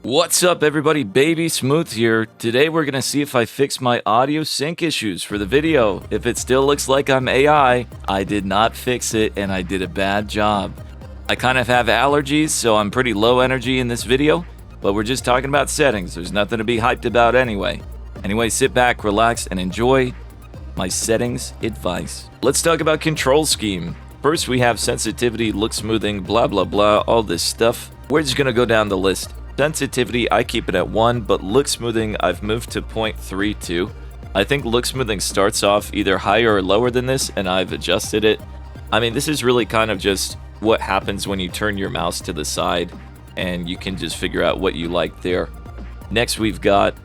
What's up everybody, Baby Smooth here. Today we're gonna see if I fix my audio sync issues for the video. If it still looks like I'm AI, I did not fix it and I did a bad job. I kind of have allergies, so I'm pretty low energy in this video, but we're just talking about settings. There's nothing to be hyped about anyway. Anyway, sit back, relax, and enjoy my settings advice. Let's talk about control scheme. First we have sensitivity, look smoothing, blah blah blah, all this stuff. We're just gonna go down the list. Sensitivity, I keep it at 1, but look smoothing, I've moved to 0.32. I think look smoothing starts off either higher or lower than this, and I've adjusted it. I mean, this is really kind of just what happens when you turn your mouse to the side, and you can just figure out what you like there. Next, we've got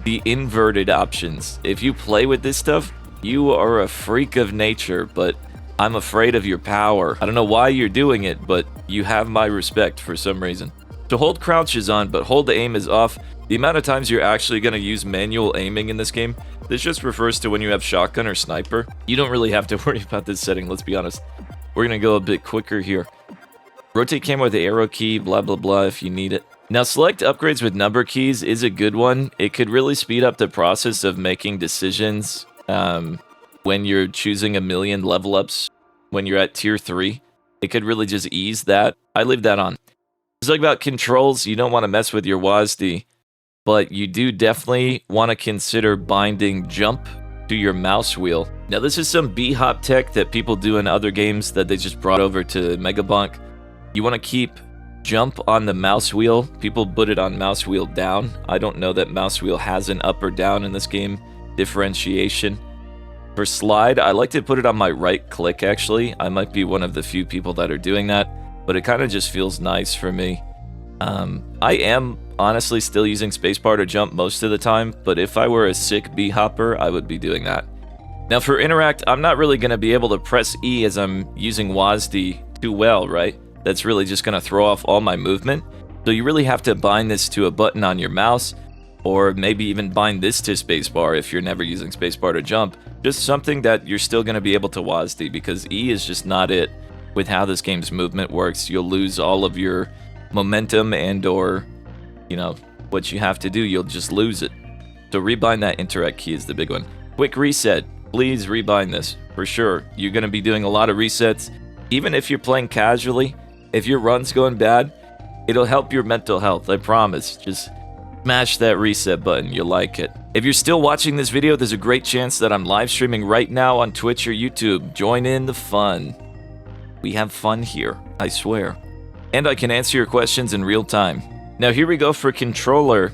the inverted options. If you play with this stuff, you are a freak of nature, but I'm afraid of your power. I don't know why you're doing it, but you have my respect for some reason. So hold crouch is on, but hold the aim is off. The amount of times you're actually going to use manual aiming in this game, this just refers to when you have shotgun or sniper. You don't really have to worry about this setting, let's be honest. We're going to go a bit quicker here. Rotate camera with the arrow key, blah blah blah if you need it. Now select upgrades with number keys is a good one. It could really speed up the process of making decisions when you're choosing a million level ups when you're at tier 3. It could really just ease that. I leave that on. Let's talk about controls. You don't want to mess with your WASD, but you do definitely want to consider binding jump to your mouse wheel. Now this is some B-hop tech that people do in other games that they just brought over to MegaBonk. You want to keep jump on the mouse wheel. People put it on mouse wheel down. I don't know that mouse wheel has an up or down in this game differentiation. For slide, I like to put it on my right click actually. I might be one of the few people that are doing that, but it kind of just feels nice for me. I am honestly still using spacebar to jump most of the time, but if I were a sick B-hopper, I would be doing that. Now for interact, I'm not really going to be able to press E as I'm using WASD too well, right? That's really just going to throw off all my movement. So you really have to bind this to a button on your mouse, or maybe even bind this to spacebar if you're never using spacebar to jump. Just something that you're still going to be able to WASD, because E is just not it. With how this game's movement works, you'll lose all of your momentum and or, you know, what you have to do, you'll just lose it. So rebind that interact key is the big one. Quick reset, please rebind this, for sure. You're going to be doing a lot of resets. Even if you're playing casually, if your run's going bad, it'll help your mental health, I promise. Just smash that reset button, you'll like it. If you're still watching this video, there's a great chance that I'm live streaming right now on Twitch or YouTube. Join in the fun. We have fun here, I swear. And I can answer your questions in real time. Now here we go for controller.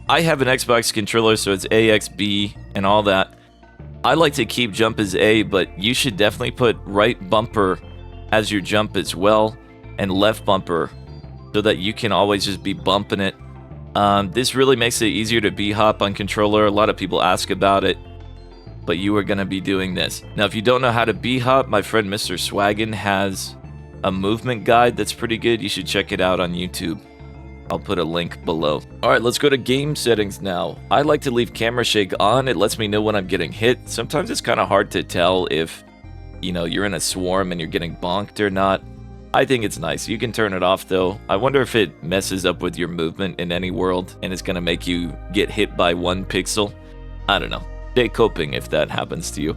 I have an Xbox controller, so it's A, X, B, and all that. I like to keep jump as A, but you should definitely put right bumper as your jump as well, and left bumper, so that you can always just be bumping it. This really makes it easier to B-hop on controller. A lot of people ask about it, but you are going to be doing this. Now, if you don't know how to B-hop, my friend Mr. Swaggin has a movement guide that's pretty good. You should check it out on YouTube. I'll put a link below. Alright, let's go to game settings now. I like to leave camera shake on. It lets me know when I'm getting hit. Sometimes it's kind of hard to tell if, you know, you're in a swarm and you're getting bonked or not. I think it's nice. You can turn it off though. I wonder if it messes up with your movement in any world and it's going to make you get hit by 1 pixel. I don't know. Stay coping if that happens to you.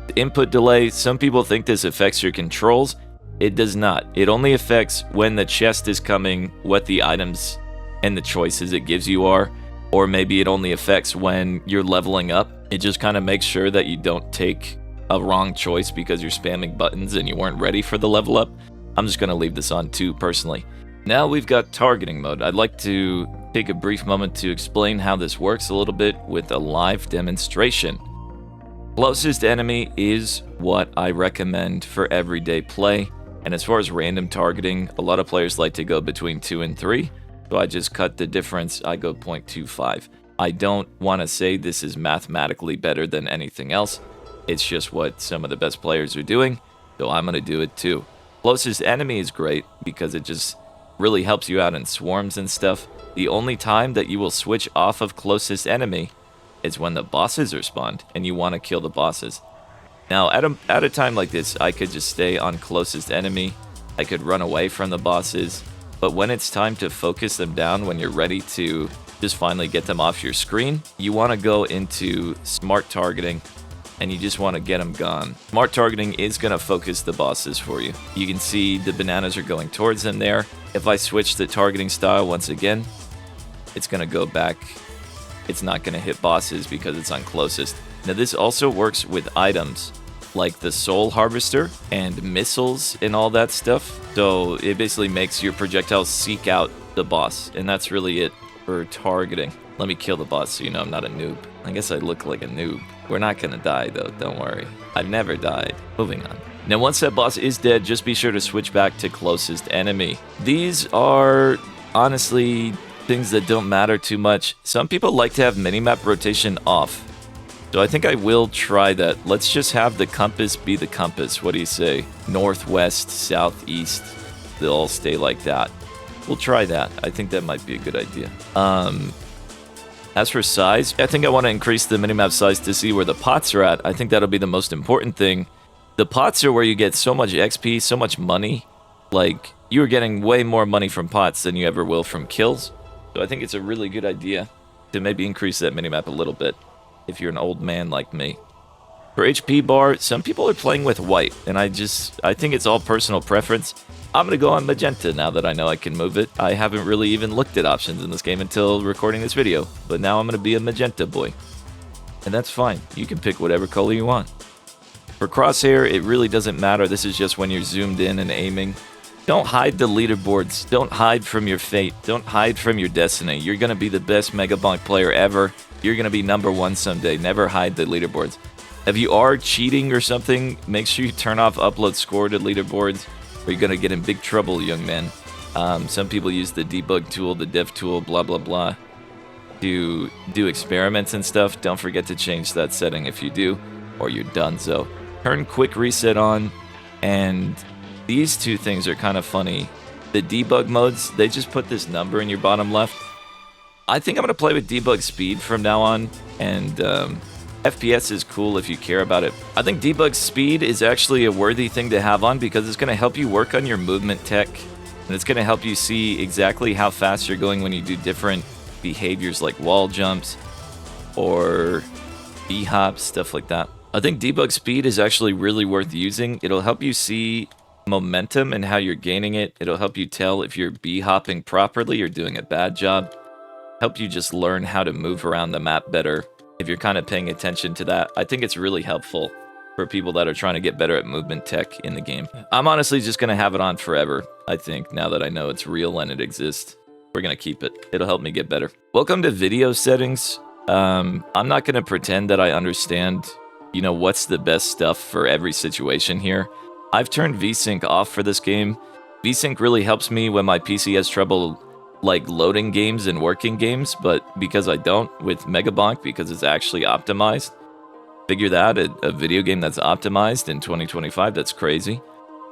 The input delay, some people think this affects your controls. It does not. It only affects when the chest is coming, what the items and the choices it gives you are, or maybe it only affects when you're leveling up. It just kind of makes sure that you don't take a wrong choice because you're spamming buttons and you weren't ready for the level up. I'm just going to leave this on too, personally. Now we've got targeting mode. I'd like to take a brief moment to explain how this works a little bit with a live demonstration. Closest enemy is what I recommend for everyday play, and as far as random targeting, a lot of players like to go between 2 and 3, so I just cut the difference. I go 0.25. I don't want to say this is mathematically better than anything else. It's just what some of the best players are doing, so I'm going to do it too. Closest enemy is great because it just really helps you out in swarms and stuff. The only time that you will switch off of closest enemy is when the bosses are spawned and you want to kill the bosses. Now at a time like this, I could just stay on closest enemy. I could run away from the bosses. But when it's time to focus them down, when you're ready to just finally get them off your screen, you want to go into smart targeting, and you just want to get them gone. Smart targeting is going to focus the bosses for you. You can see the bananas are going towards them there. If I switch the targeting style once again, it's going to go back. It's not going to hit bosses because it's on closest. Now this also works with items like the soul harvester and missiles and all that stuff. So it basically makes your projectiles seek out the boss, and that's really it for targeting. Let me kill the boss so you know I'm not a noob. I guess I look like a noob. We're not gonna die though, don't worry. I've never died. Moving on. Now once that boss is dead, just be sure to switch back to closest enemy. These are honestly things that don't matter too much. Some people like to have minimap rotation off. So I think I will try that. Let's just have the compass be the compass. What do you say? Northwest, southeast, they'll all stay like that. We'll try that. I think that might be a good idea. As for size, I think I want to increase the minimap size to see where the pots are at. I think that'll be the most important thing. The pots are where you get so much XP, so much money. Like, you are getting way more money from pots than you ever will from kills. So I think it's a really good idea to maybe increase that minimap a little bit if you're an old man like me. For HP bar, some people are playing with white, and I think it's all personal preference. I'm gonna go on magenta now that I know I can move it. I haven't really even looked at options in this game until recording this video, but now I'm gonna be a magenta boy. And that's fine, you can pick whatever color you want. For crosshair, it really doesn't matter, this is just when you're zoomed in and aiming. Don't hide the leaderboards, don't hide from your fate, don't hide from your destiny. You're gonna be the best MegaBonk player ever. You're gonna be #1 someday, never hide the leaderboards. If you are cheating or something, make sure you turn off upload score to leaderboards, or you're gonna get in big trouble, young man. Some people use the debug tool, the dev tool, blah blah blah, to do experiments and stuff. Don't forget to change that setting if you do, or you're done. So turn quick reset on, and these two things are kind of funny. The debug modes, they just put this number in your bottom left. I think I'm gonna play with debug speed from now on, and FPS is cool if you care about it. I think debug speed is actually a worthy thing to have on because it's going to help you work on your movement tech, and it's going to help you see exactly how fast you're going when you do different behaviors like wall jumps or B-hops, stuff like that. I think debug speed is actually really worth using. It'll help you see momentum and how you're gaining it. It'll help you tell if you're B-hopping properly or doing a bad job. Help you just learn how to move around the map better. If you're kind of paying attention to that, I think it's really helpful for people that are trying to get better at movement tech in the game. I'm honestly just going to have it on forever, I think, now that I know it's real and it exists. We're going to keep it. It'll help me get better. Welcome to video settings. I'm not going to pretend that I understand, you know, what's the best stuff for every situation here. I've turned VSync off for this game. VSync really helps me when my PC has trouble like loading games and working games, but because I don't with MegaBonk, because it's actually optimized. Figure that, a video game that's optimized in 2025, that's crazy.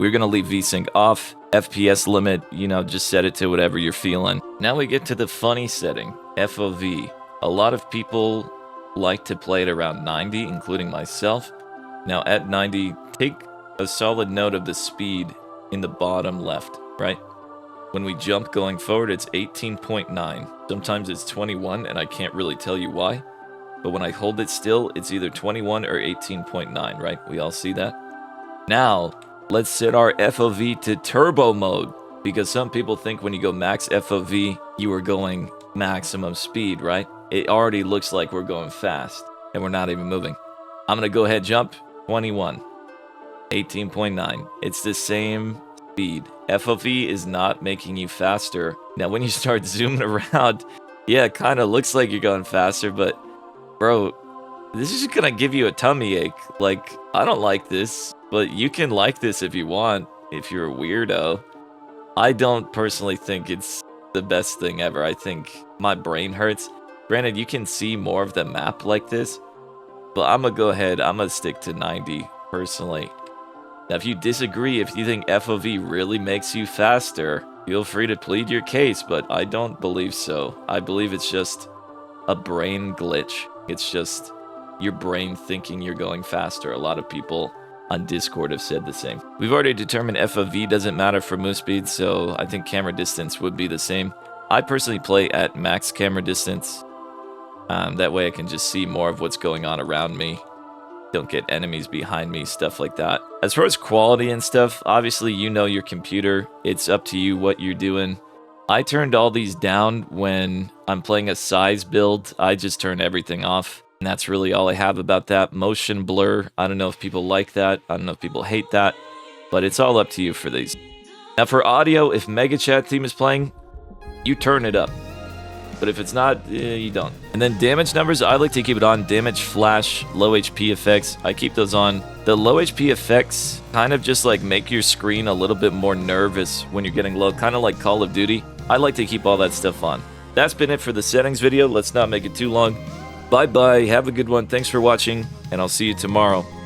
We're gonna leave VSync off. FPS limit, you know, just set it to whatever you're feeling. Now we get to the funny setting, FOV. A lot of people like to play it around 90, including myself. Now at 90, take a solid note of the speed in the bottom left, right? When we jump going forward, it's 18.9. Sometimes it's 21, and I can't really tell you why. But when I hold it still, it's either 21 or 18.9, right? We all see that? Now, let's set our FOV to turbo mode, because some people think when you go max FOV, you are going maximum speed, right? It already looks like we're going fast, and we're not even moving. I'm gonna go ahead, jump, 21, 18.9. It's the same speed. FOV is not making you faster. Now when you start zooming around, yeah, it kind of looks like you're going faster, but bro, this is just gonna give you a tummy ache. Like, I don't like this, but you can like this if you want, if you're a weirdo. I don't personally think it's the best thing ever. I think my brain hurts. Granted, you can see more of the map like this, but I'm gonna go ahead, I'm gonna stick to 90 personally. Now, if you disagree, if you think FOV really makes you faster, feel free to plead your case, but I don't believe so. I believe it's just a brain glitch. It's just your brain thinking you're going faster. A lot of people, on Discord have said the same. We've already determined FOV doesn't matter for move speed, so I think camera distance would be the same. I personally play at max camera distance. That way I can just see more of what's going on around me. Don't get enemies behind me, stuff like that. As far as quality and stuff, obviously you know your computer. It's up to you what you're doing. I turned all these down when I'm playing a size build. I just turn everything off. And that's really all I have about that. Motion blur, I don't know if people like that. I don't know if people hate that. But it's all up to you for these. Now for audio, if Mega Chat theme is playing, you turn it up. But if it's not, you don't. And then damage numbers, I like to keep it on. Damage, flash, low HP effects, I keep those on. The low HP effects kind of just like make your screen a little bit more nervous when you're getting low, kind of like Call of Duty. I like to keep all that stuff on. That's been it for the settings video. Let's not make it too long. Bye-bye, have a good one, thanks for watching, and I'll see you tomorrow.